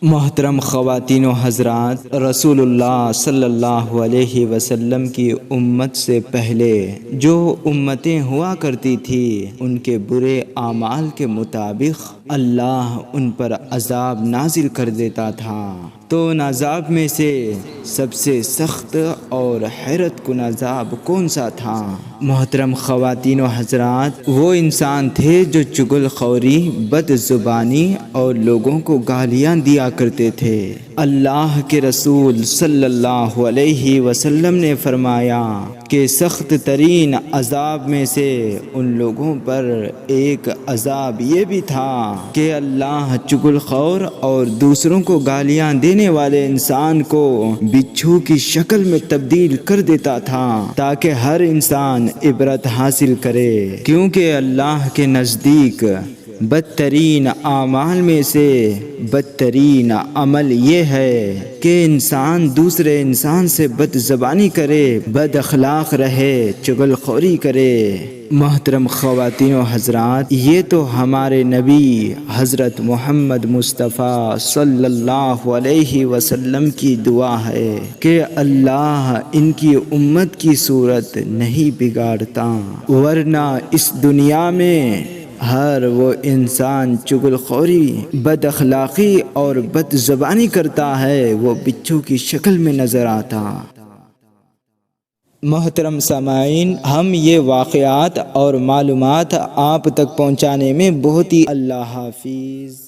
محترم خواتین و حضرات، رسول اللہ صلی اللہ علیہ وسلم کی امت سے پہلے جو امتیں ہوا کرتی تھی ان کے برے اعمال کے مطابق اللہ ان پر عذاب نازل کر دیتا تھا۔ تو ان عذاب میں سے سب سے سخت اور حیرت کن عذاب کون سا تھا؟ محترم خواتین و حضرات، وہ انسان تھے جو چغل خوری، بد زبانی اور لوگوں کو گالیاں دیا کرتے تھے۔ اللہ کے رسول صلی اللہ علیہ وسلم نے فرمایا کہ سخت ترین عذاب میں سے ان لوگوں پر ایک عذاب یہ بھی تھا کہ اللہ چغل خور اور دوسروں کو گالیاں دینے والے انسان کو بچھو کی شکل میں تبدیل کر دیتا تھا تاکہ ہر انسان عبرت حاصل کرے، کیونکہ اللہ کے نزدیک بدترین اعمال میں سے بدترین عمل یہ ہے کہ انسان دوسرے انسان سے بد زبانی کرے، بد اخلاق رہے، چغل خوری کرے۔ محترم خواتین و حضرات، یہ تو ہمارے نبی حضرت محمد مصطفیٰ صلی اللہ علیہ وسلم کی دعا ہے کہ اللہ ان کی امت کی صورت نہیں بگاڑتا، ورنہ اس دنیا میں ہر وہ انسان چغل خوری، بد اخلاقی اور بد زبانی کرتا ہے وہ بچھو کی شکل میں نظر آتا۔ محترم سامعین، ہم یہ واقعات اور معلومات آپ تک پہنچانے میں بہت ہی اللہ حافظ۔